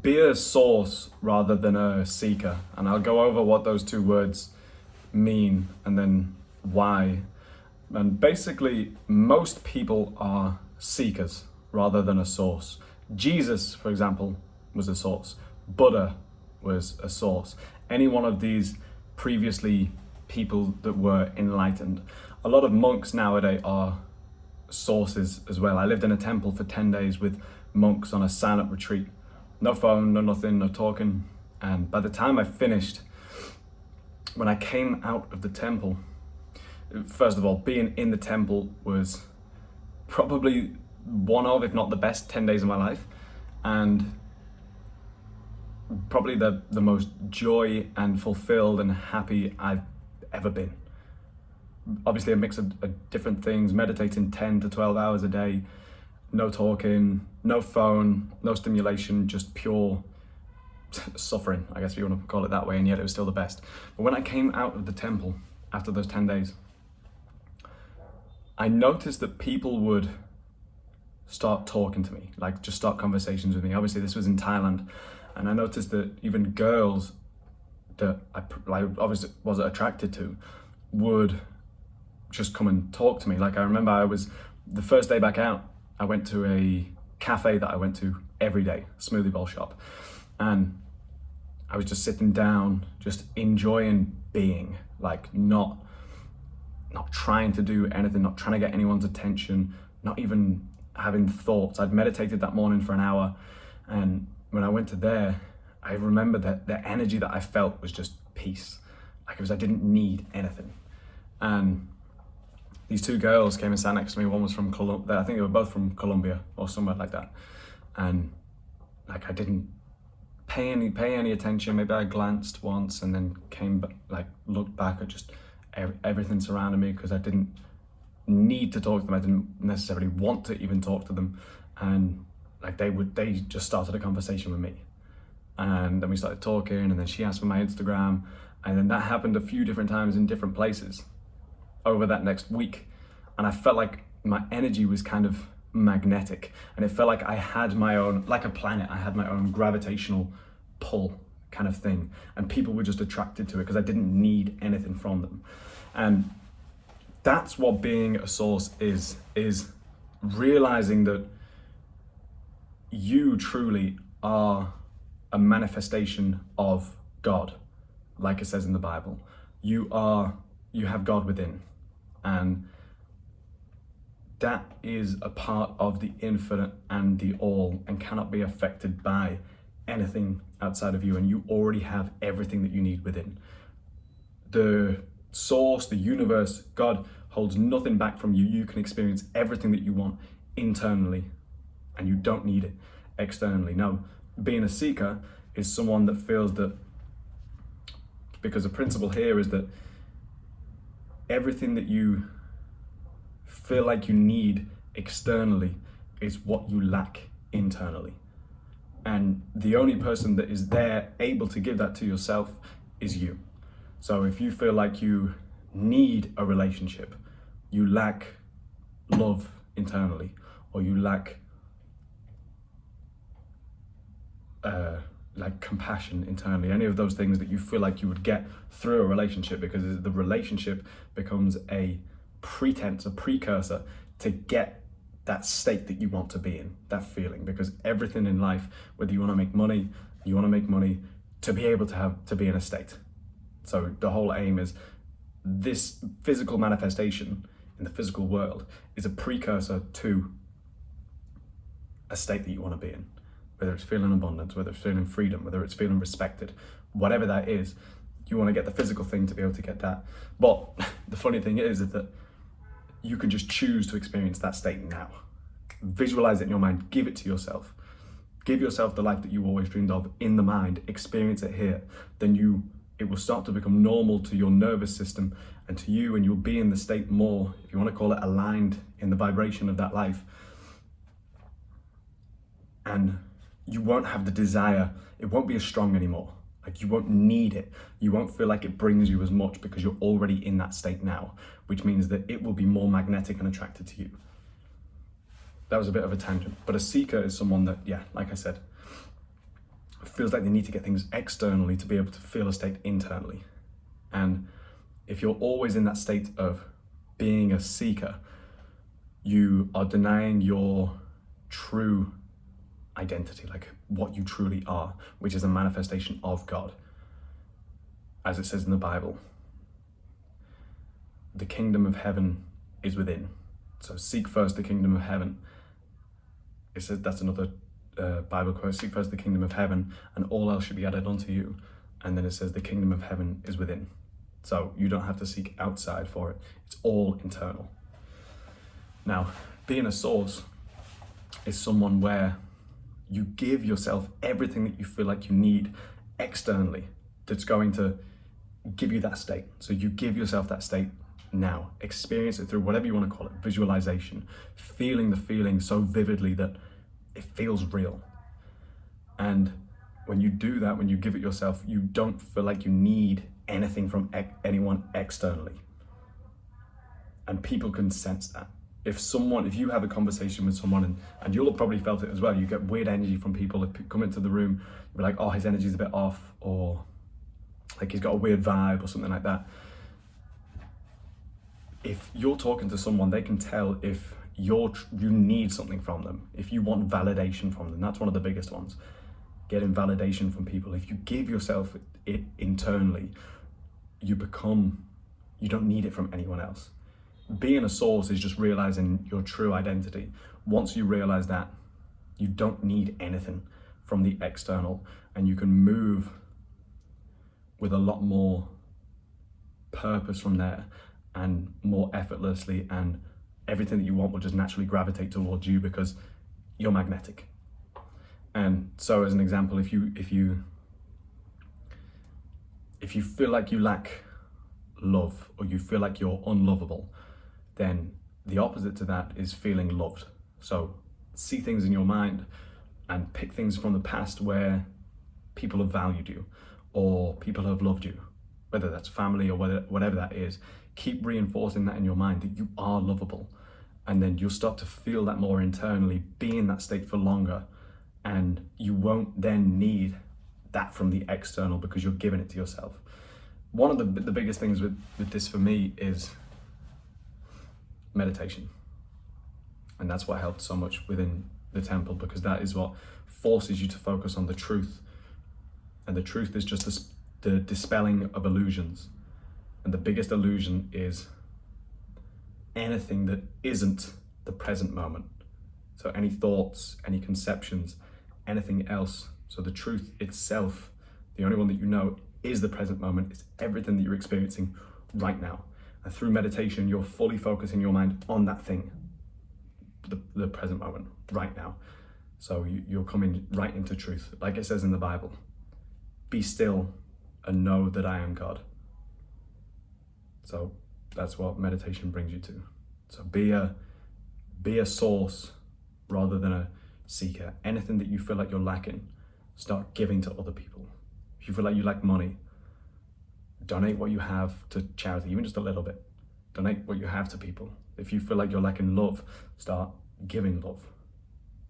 be a source rather than a seeker. And I'll go over what those two words mean and then why. And basically, most people are seekers rather than a source. Jesus, for example, was a source. Buddha was a source. Any one of these previously people that were enlightened. A lot of monks nowadays are sources as well. I lived in a temple for 10 days with monks on a silent retreat. No phone, no nothing, no talking. And by the time I finished, when I came out of the temple, first of all, being in the temple was probably one of, if not the best 10 days of my life. And probably the most joy and fulfilled and happy I've ever been. Obviously a mix of different things, meditating 10 to 12 hours a day, no talking, no phone, no stimulation, just pure suffering, I guess if you want to call it that way, and yet it was still the best. But when I came out of the temple after those 10 days, I noticed that people would start talking to me, like just start conversations with me. Obviously this was in Thailand, and I noticed that even girls that I obviously wasn't attracted to would just come and talk to me. Like I remember the first day back out, I went to a cafe that I went to every day, smoothie bowl shop. And I was just sitting down, just enjoying being, like not trying to do anything, not trying to get anyone's attention, not even having thoughts. I'd meditated that morning for an hour. And when I went to there, I remember that the energy that I felt was just peace. Like it was, I didn't need anything. And these two girls came and sat next to me. One was from Colombia. I think they were both from Colombia or somewhere like that. And like I didn't pay any attention. Maybe I glanced once and then looked back at just everything surrounding me, because I didn't need to talk to them. I didn't necessarily want to even talk to them. And like they just started a conversation with me. And then we started talking, and then she asked for my Instagram. And then that happened a few different times in different places over that next week. And I felt like my energy was kind of magnetic, and it felt like I had my own, like a planet, I had my own gravitational pull kind of thing, and people were just attracted to it because I didn't need anything from them. And that's what being a source is realizing that you truly are a manifestation of God. Like it says in the Bible, you have God within, and that is a part of the infinite and the all, and cannot be affected by anything outside of you. And you already have everything that you need within. The source, the universe, God holds nothing back from you. You can experience everything that you want internally, and you don't need it externally. Now, being a seeker is someone that feels that, because the principle here is that everything that you feel like you need externally is what you lack internally. And the only person that is there able to give that to yourself is you. So if you feel like you need a relationship, you lack love internally, or you lack like compassion internally, any of those things that you feel like you would get through a relationship, because the relationship becomes a pretense, a precursor to get that state that you want to be in, that feeling. Because everything in life, whether you want to make money to be able to be in a state. So the whole aim is this physical manifestation in the physical world is a precursor to a state that you want to be in. Whether it's feeling abundance, whether it's feeling freedom, whether it's feeling respected, whatever that is, you want to get the physical thing to be able to get that. But the funny thing is that you can just choose to experience that state now. Visualize it in your mind, give it to yourself. Give yourself the life that you always dreamed of in the mind, experience it here. Then it will start to become normal to your nervous system and to you, and you'll be in the state more, if you want to call it, aligned in the vibration of that life. And you won't have the desire, it won't be as strong anymore. Like you won't need it. You won't feel like it brings you as much because you're already in that state now, which means that it will be more magnetic and attracted to you. That was a bit of a tangent, but a seeker is someone that, yeah, like I said, feels like they need to get things externally to be able to feel a state internally. And if you're always in that state of being a seeker, you are denying your true identity, like what you truly are, which is a manifestation of God. As it says in the Bible, the kingdom of heaven is within. So seek first the kingdom of heaven. It says, that's another Bible quote, seek first the kingdom of heaven and all else should be added unto you. And then it says the kingdom of heaven is within. So you don't have to seek outside for it. It's all internal. Now, being a source is someone where you give yourself everything that you feel like you need externally that's going to give you that state. So you give yourself that state now. Experience it through whatever you want to call it, visualization, feeling the feeling so vividly that it feels real. And when you do that, when you give it yourself, you don't feel like you need anything from anyone externally. And people can sense that. If you have a conversation with someone, and you'll have probably felt it as well, you get weird energy from people that come into the room, you'll be like, oh, his energy's a bit off, or like he's got a weird vibe or something like that. If you're talking to someone, they can tell if you need something from them, if you want validation from them. That's one of the biggest ones, getting validation from people. If you give yourself it internally, you don't need it from anyone else. Being a source is just realizing your true identity. Once you realize that, you don't need anything from the external, and you can move with a lot more purpose from there and more effortlessly, and everything that you want will just naturally gravitate towards you because you're magnetic. And so as an example, if you feel like you lack love, or you feel like you're unlovable, then the opposite to that is feeling loved. So see things in your mind and pick things from the past where people have valued you or people have loved you, whether that's family or whatever that is. Keep reinforcing that in your mind, that you are lovable. And then you'll start to feel that more internally, be in that state for longer, and you won't then need that from the external because you're giving it to yourself. One of the biggest things with this for me is meditation. And that's what helped so much within the temple, because that is what forces you to focus on the truth. And the truth is just the dispelling of illusions. And the biggest illusion is anything that isn't the present moment. So any thoughts, any conceptions, anything else. So the truth itself, the only one that you know, is the present moment. It's everything that you're experiencing right now. And through meditation, you're fully focusing your mind on that thing, the present moment, right now. So you're coming right into truth. Like it says in the Bible, be still and know that I am God. So that's what meditation brings you to. So be a source rather than a seeker. Anything that you feel like you're lacking, start giving to other people. If you feel like you lack money, donate what you have to charity, even just a little bit. Donate what you have to people. If you feel like you're lacking love, start giving love,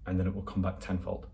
and then it will come back tenfold.